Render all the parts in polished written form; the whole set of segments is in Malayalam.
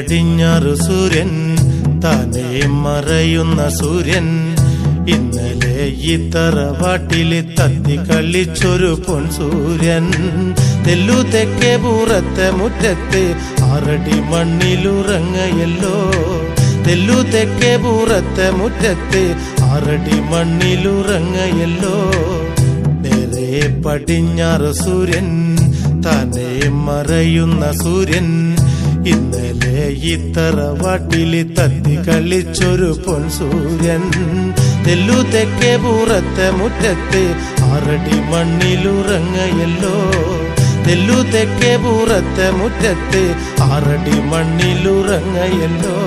പടിഞ്ഞാറ് സൂര്യൻ താനേ മറയുന്ന സൂര്യൻ ഇന്നലെ ഈ തറവാട്ടില് തത്തി കളിച്ചൊരു പൊൻസൂര്യൻ തെല്ലു തെക്കേ പൂറത്തെ മുറ്റത്ത് 6 അടി മണ്ണിലുറങ്ങയല്ലോ തെല്ലു തെക്കേ പൂറത്തെ മുറ്റത്ത് 6 അടി മണ്ണിലുറങ്ങയല്ലോ നേരെ പടിഞ്ഞാറ് സൂര്യൻ താനേ മറയുന്ന സൂര്യൻ ഇന്നലെ ഈ തറവാട്ടില് തത്തി കളിച്ചൊരു പൊൻസൂര്യൻ തെല്ലു തെക്കേ പൂറത്തെ മുറ്റത്ത് 6 അടി മണ്ണിലുറങ്ങയല്ലോ തെല്ലു തെക്കേ പൂറത്തെ മുറ്റത്ത് 6 അടി മണ്ണിലുറങ്ങയല്ലോ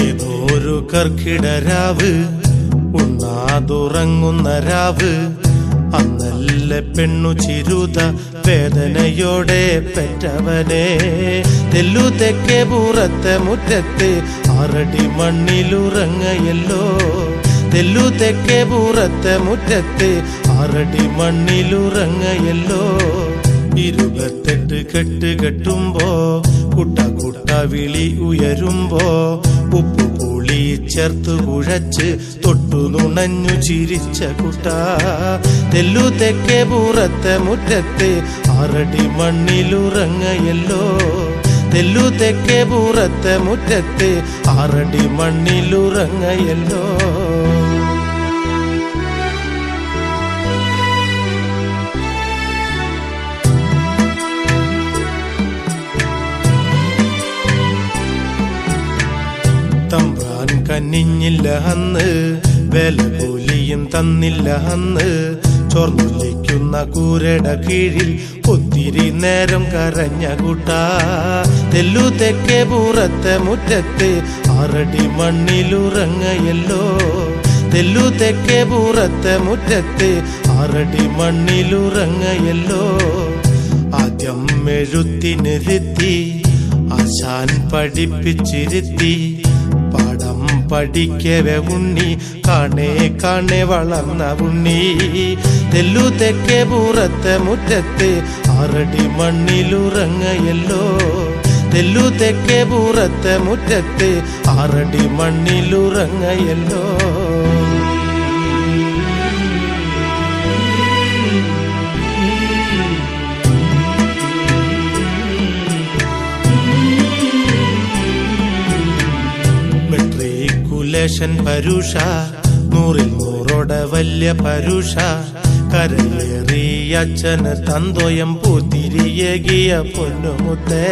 ഏതോരു കർക്കിടരാവ് ഉണ്ണാതുറങ്ങുന്ന രാവ് അന്നല്ല പെണ്ണു ചിരുത വേദനയോടെ പെറ്റവനെ തെല്ലു തെക്കേ പൂറത്തെ മുറ്റത്ത് 6 അടി മണ്ണിലുറങ്ങയല്ലോ തെല്ലു തെക്കേ പൂറത്തെ മുറ്റത്ത് 6 അടി മണ്ണിലുറങ്ങയല്ലോ 28 കെട്ട് കെട്ടുമ്പോ കുട്ട കുട്ട വിളി ഉയരുമ്പോ ഉപ്പുപുളി ചേർത്ത് കുഴച്ച് തൊട്ടു നുണഞ്ഞു ചിരിച്ച കുട്ട തെല്ലു തെക്കേ പൂറത്തെ മുറ്റത്ത് 6 അടി മണ്ണിലുറങ്ങയല്ലോ തെല്ലു തെക്കേ പൂറത്തെ മുറ്റത്ത് 6 അടി മണ്ണിലുറങ്ങയല്ലോ തമ്പ്രാൻ കനിഞ്ഞില്ല അന്ന് വില കൂലിയും തന്നില്ല അന്ന് ചോർന്നൊലിക്കുന്ന കൂരട കീഴിൽ ഒത്തിരി നേരം കരഞ്ഞ കൂട്ട തെല്ലു തെക്കേ പൂറത്തെ മുറ്റത്ത് 6 അടി മണ്ണിലുറങ്ങയല്ലോ തെല്ലു തെക്കേ പൂറത്തെ മുറ്റത്ത് 6 അടി മണ്ണിലുറങ്ങയല്ലോ ആദ്യം എഴുത്തിനിരുത്തി ആശാൻ പഠിപ്പിച്ചിരുത്തി പാഠം പഠിക്കവേ ഉണ്ണി കാണേ കാണേ വളർന്ന ഉണ്ണി തെല്ലു തെക്കേ പൂറത്തെ മുറ്റത്ത് 6 അടി മണ്ണിലുറങ്ങയല്ലോ തെല്ലു തെക്കേ പൂറത്തെ മുറ്റത്ത് 6 അടി മണ്ണിലുറങ്ങയല്ലോ പരുഷ 100ൽ 100 വല്യ പരുഷ കരയേറി അച്ഛന് തന്തോയം പൂത്തിരിയേകിയ പൊന്നുമുത്തേ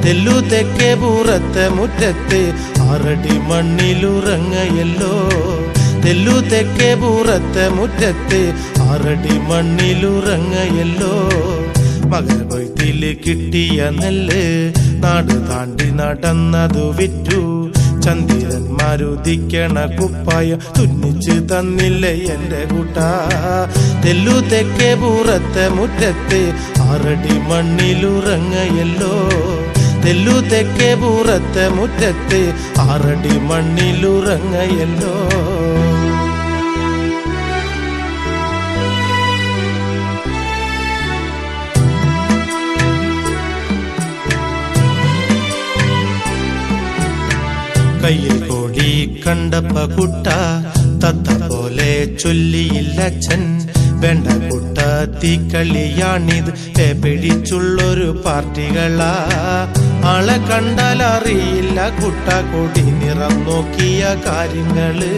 തെല്ലു തെക്കേ പൂറത്തെ മുറ്റത്ത് 6 അടി മണ്ണിലുറങ്ങയല്ലോ തെല്ലു തെക്കേ പൂറത്തെ മുറ്റത്ത് 6 അടി മണ്ണിലുറങ്ങയല്ലോ മകരകൊയ്ത്തില് കിട്ടിയ നെല്ല് നാട് താണ്ടി നടന്നതു വിറ്റു ചന്ദിരന്മാരുദിക്കണ കുപ്പായ തുന്നിച്ച് തന്നില്ലേ എന്റെ കൂട്ട തെല്ലു തെക്കേ പൂറത്തെ മുറ്റത്ത് 6 അടി മണ്ണിലുറങ്ങയല്ലോ തെല്ലു തെക്കേ പൂറത്തെ മുറ്റത്ത് 6 അടി മണ്ണിലുറങ്ങയല്ലോ കയ്യിൽ കോടി കണ്ടപ്പ കുട്ട തത്ത പോലെ ചൊല്ലിയില്ലച്ഛൻ വേണ്ട കുട്ട തീക്കളിയാണിത് പിടിച്ചുള്ളൊരു പാർട്ടികളാ ആളെ കണ്ടാൽ അറിയില്ല കുട്ട കൊടി നിറം നോക്കിയ കാര്യങ്ങള്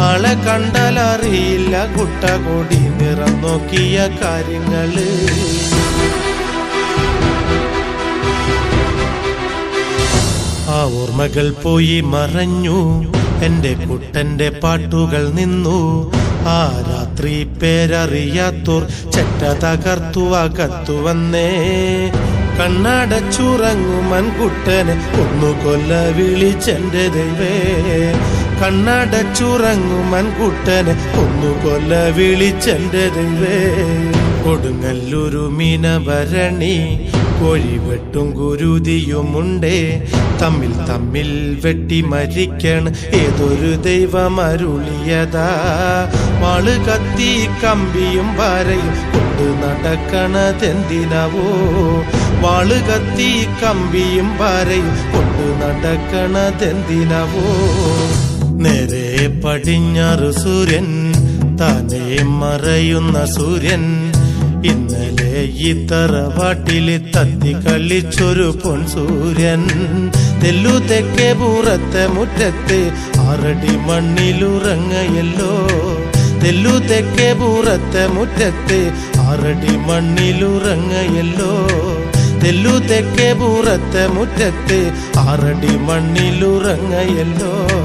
ആളെ കണ്ടാൽ അറിയില്ല കുട്ട കൊടി നിറം നോക്കിയ കാര്യങ്ങള് ആ ഓർമ്മകൾ പോയി മറഞ്ഞു എന്റെ കുട്ടന്റെ പാട്ടുകൾ നിന്നു ആ രാത്രി പേരറിയാത്തോർ ചെറ്റ തകർത്തു അകത്തു വന്നേ കണ്ണടച്ചുറങ്ങുമൻ കുട്ടനെ ഒന്നു കൊല്ല വിളിച്ചെന്റെ ദൈവേ കണ്ണടച്ചുറങ്ങുമൻ കുട്ടനെ ഒന്നു കൊല്ല വിളിച്ചെന്റെ ദൈവേ കൊടുങ്ങല്ലൂരു മീനഭരണി കോഴിവെട്ടും കുരുതിയുമുണ്ടേ തമ്മിൽ തമ്മിൽ വെട്ടി മരിക്കണ് ഏതൊരു ദൈവം അരുളിയതാ വാള് കത്തി കമ്പിയും പാരയും കൊണ്ടു നടക്കണതെന്തിനവോ വാള് കത്തി കമ്പിയും പാരയും കൊണ്ടു നടക്കണതെന്തിനവോ നേരെ പടിഞ്ഞാറ് സൂര്യൻ താനേ മറയുന്ന സൂര്യൻ ഇന്നലെ ഈ തറവാട്ടില് തത്തി കളിച്ചൊരു പൊൻസൂര്യൻ തെല്ലു തെക്കേ പൂറത്തെ മുറ്റത്ത് 6 അടി മണ്ണിലുറങ്ങയല്ലോ തെല്ലു തെക്കേ പൂറത്തെ മുറ്റത്ത് 6 അടി മണ്ണിലുറങ്ങയല്ലോ തെല്ലു തെക്കേ പൂറത്തെ മുറ്റത്ത് 6 അടി മണ്ണിലുറങ്ങയല്ലോ